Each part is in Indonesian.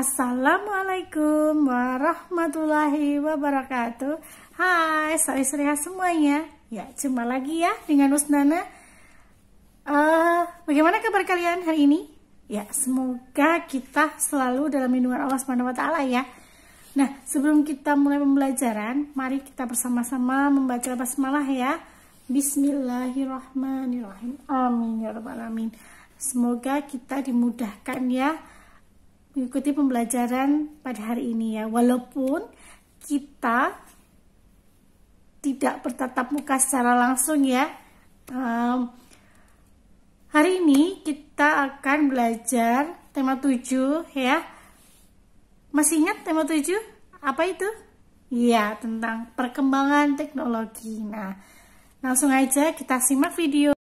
Assalamualaikum warahmatullahi wabarakatuh. Hai, sehat semuanya. Ya, jumpa lagi ya dengan Usnana. Bagaimana kabar kalian hari ini? Ya, semoga kita selalu dalam lindungan Allah Subhanahu wa taala ya. Nah, sebelum kita mulai pembelajaran, mari kita bersama-sama membaca basmalah ya. Bismillahirrahmanirrahim. Amin ya rabbal alamin. Semoga kita dimudahkan ya mengikuti pembelajaran pada hari ini ya, walaupun kita tidak bertatap muka secara langsung ya. Hari ini kita akan belajar tema 7 ya. Masih ingat tema 7? Apa itu? Ya, tentang perkembangan teknologi. Nah, langsung aja kita simak video.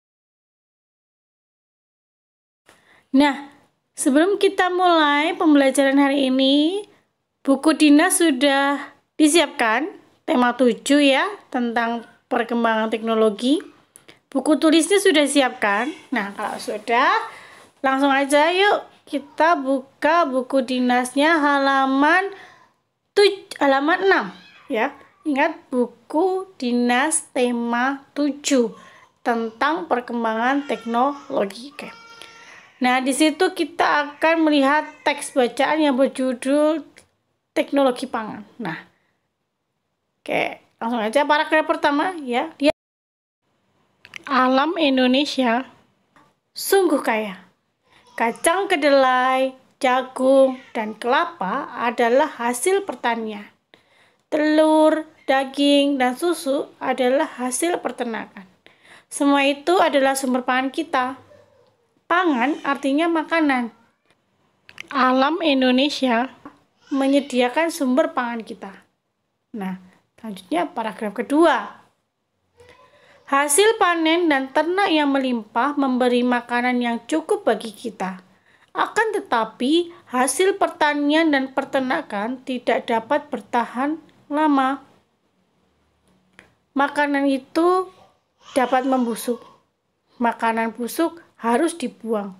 Nah, sebelum kita mulai pembelajaran hari ini, buku dinas sudah disiapkan, tema 7 ya, tentang perkembangan teknologi. Buku tulisnya sudah disiapkan. Nah, kalau sudah, langsung aja yuk kita buka buku dinasnya halaman 6 ya. Ingat, buku dinas tema 7 tentang perkembangan teknologi. Oke. Nah, di situ kita akan melihat teks bacaan yang berjudul teknologi pangan. Nah, oke, langsung aja paragraf pertama ya. Alam Indonesia sungguh kaya. Kacang kedelai, jagung, dan kelapa adalah hasil pertanian. Telur, daging, dan susu adalah hasil peternakan. Semua itu adalah sumber pangan kita. Pangan artinya makanan. Alam Indonesia menyediakan sumber pangan kita. Nah, selanjutnya paragraf kedua. Hasil panen dan ternak yang melimpah memberi makanan yang cukup bagi kita. Akan tetapi, hasil pertanian dan peternakan tidak dapat bertahan lama. Makanan itu dapat membusuk. Makanan busuk harus dibuang.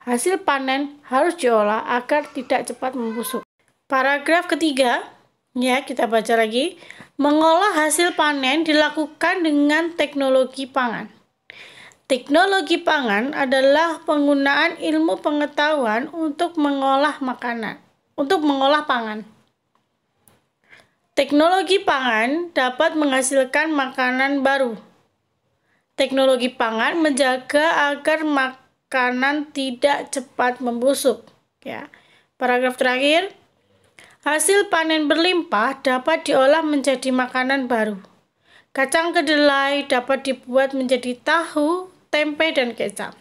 Hasil panen harus diolah agar tidak cepat membusuk. Paragraf ketiga, ya kita baca lagi. Mengolah hasil panen dilakukan dengan teknologi pangan. Teknologi pangan adalah penggunaan ilmu pengetahuan untuk mengolah makanan, untuk mengolah pangan. Teknologi pangan dapat menghasilkan makanan baru. Teknologi pangan menjaga agar makanan tidak cepat membusuk. Ya. Paragraf terakhir, hasil panen berlimpah dapat diolah menjadi makanan baru. Kacang kedelai dapat dibuat menjadi tahu, tempe, dan kecap.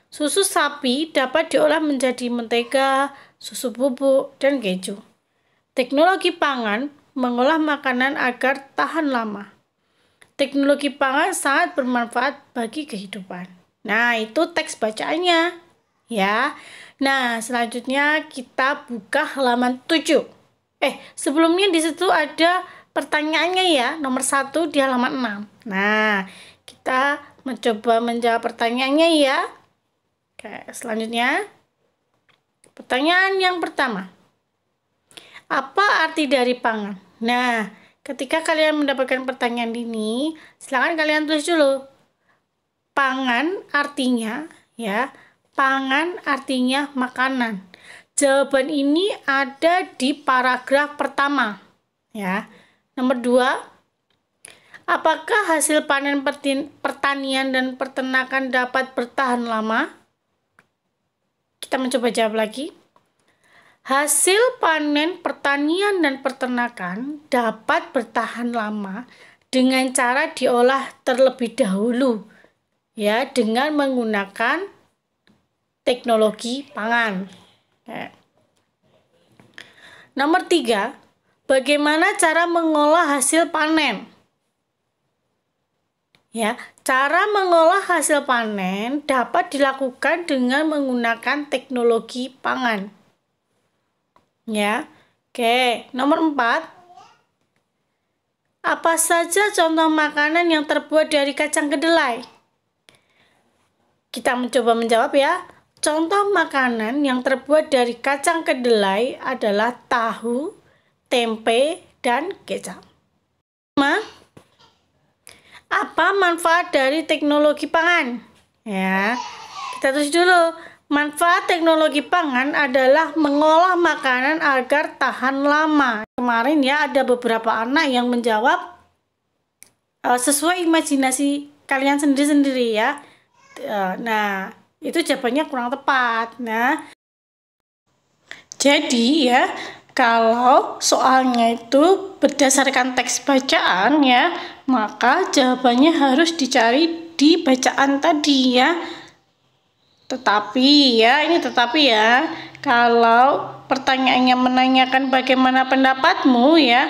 Susu sapi dapat diolah menjadi mentega, susu bubuk, dan keju. Teknologi pangan mengolah makanan agar tahan lama. Teknologi pangan sangat bermanfaat bagi kehidupan. Nah, itu teks bacaannya ya. Nah, selanjutnya kita buka halaman 7. Sebelumnya di situ ada pertanyaannya ya, nomor 1 di halaman 6. Nah, kita mencoba menjawab pertanyaannya ya. Oke, selanjutnya pertanyaan yang pertama. Apa arti dari pangan? Nah, ketika kalian mendapatkan pertanyaan ini, silakan kalian tulis dulu. Pangan artinya ya, pangan artinya makanan. Jawaban ini ada di paragraf pertama ya. Nomor 2, apakah hasil panen pertanian dan peternakan dapat bertahan lama? Kita mencoba jawab lagi. Hasil panen pertanian dan peternakan dapat bertahan lama dengan cara diolah terlebih dahulu ya, dengan menggunakan teknologi pangan. Nomor 3, bagaimana cara mengolah hasil panen? Ya, cara mengolah hasil panen dapat dilakukan dengan menggunakan teknologi pangan. Ya. Oke, nomor 4. Apa saja contoh makanan yang terbuat dari kacang kedelai? Kita mencoba menjawab ya. contoh makanan yang terbuat dari kacang kedelai adalah tahu, tempe, dan kecap. Apa manfaat dari teknologi pangan? Ya, kita tulis dulu. Manfaat teknologi pangan adalah mengolah makanan agar tahan lama. Kemarin ya ada beberapa anak yang menjawab sesuai imajinasi kalian sendiri-sendiri ya. Nah, itu jawabannya kurang tepat. Nah, jadi ya, kalau soalnya itu berdasarkan teks bacaan ya, maka jawabannya harus dicari di bacaan tadi ya. Tetapi ya, kalau pertanyaannya menanyakan bagaimana pendapatmu ya,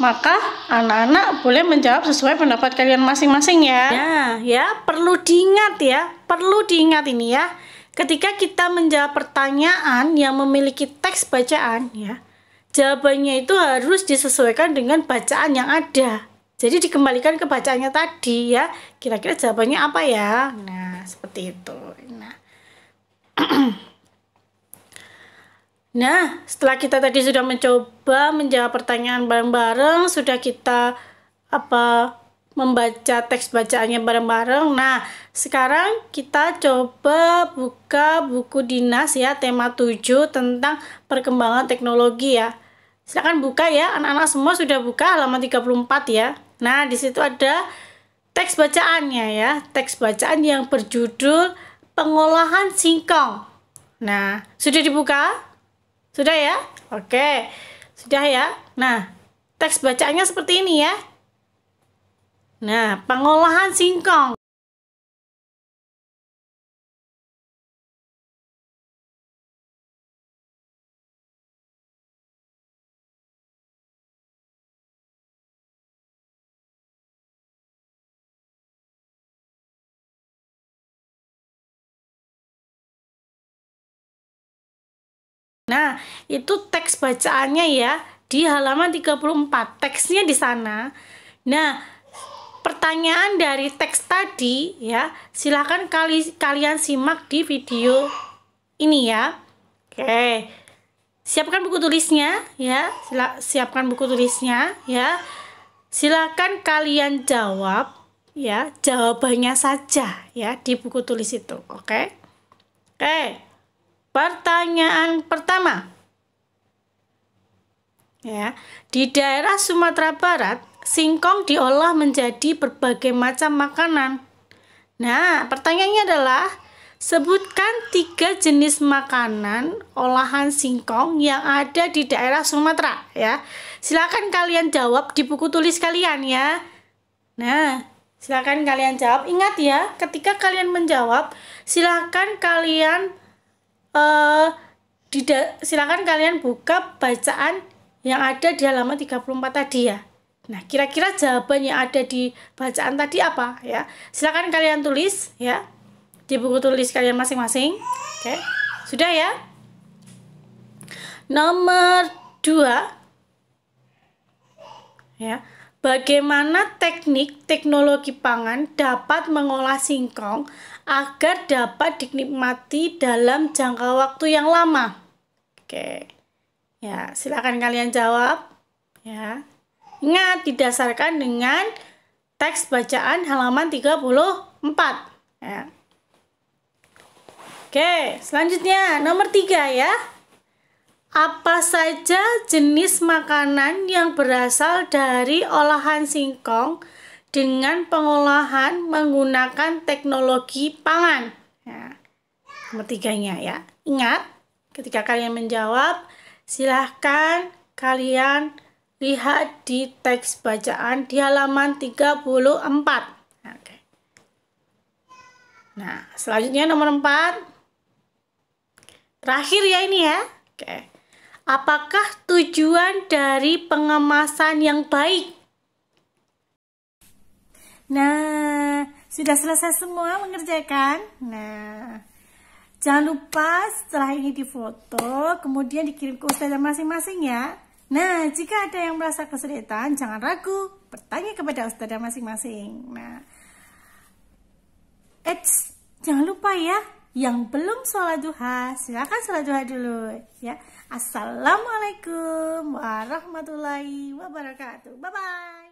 maka anak-anak boleh menjawab sesuai pendapat kalian masing-masing ya. Nah, ya perlu diingat ini ya. Ketika kita menjawab pertanyaan yang memiliki teks bacaan ya, jawabannya itu harus disesuaikan dengan bacaan yang ada. Jadi dikembalikan ke bacaannya tadi ya. Kira-kira jawabannya apa ya? Nah, seperti itu. Nah, setelah kita tadi sudah mencoba menjawab pertanyaan bareng-bareng, sudah kita membaca teks bacaannya bareng-bareng. Nah, sekarang kita coba buka buku dinas ya, tema 7 tentang perkembangan teknologi ya. Silakan buka ya, anak-anak semua sudah buka halaman 34 ya. Nah, di situ ada teks bacaannya ya, teks bacaan yang berjudul pengolahan singkong. Nah, sudah dibuka? Sudah ya? Oke, sudah ya. Nah, teks bacaannya seperti ini ya. Nah, pengolahan singkong. Nah, itu teks bacaannya ya di halaman 34. Teksnya di sana. Nah, pertanyaan dari teks tadi ya, silahkan kalian simak di video ini ya. Oke. Siapkan buku tulisnya ya. Siapkan buku tulisnya ya. Silakan kalian jawab ya, jawabannya saja ya di buku tulis itu. Oke. Oke. Pertanyaan pertama. Ya, di daerah Sumatera Barat, singkong diolah menjadi berbagai macam makanan. Nah, pertanyaannya adalah sebutkan 3 jenis makanan olahan singkong yang ada di daerah Sumatera ya. Silakan kalian jawab di buku tulis kalian ya. Nah, silakan kalian jawab. Ingat ya, ketika kalian menjawab, silakan kalian silakan kalian buka bacaan yang ada di halaman 34 tadi ya. Nah, kira-kira jawaban yang ada di bacaan tadi apa ya? Silakan kalian tulis ya di buku tulis kalian masing-masing. Oke. Sudah ya? Nomor 2 ya. Bagaimana teknologi pangan dapat mengolah singkong agar dapat dinikmati dalam jangka waktu yang lama? Oke. Ya, silakan kalian jawab ya. Ingat, didasarkan dengan teks bacaan halaman 34 ya. Oke, selanjutnya nomor 3 ya. Apa saja jenis makanan yang berasal dari olahan singkong dengan pengolahan menggunakan teknologi pangan? Ya, nomor 3-nya ya. Ingat, ketika kalian menjawab, silahkan kalian lihat di teks bacaan di halaman 34. Oke. Nah, selanjutnya nomor 4. Terakhir ya ini ya. Oke. Apakah tujuan dari pengemasan yang baik? Nah, sudah selesai semua mengerjakan? Nah, jangan lupa setelah ini difoto, kemudian dikirim ke ustazah masing-masing ya. Nah, jika ada yang merasa kesulitan, jangan ragu, bertanya kepada ustazah masing-masing. Nah, jangan lupa ya, Yang belum sholat duha, silakan sholat duha dulu ya. Assalamualaikum warahmatullahi wabarakatuh. Bye bye.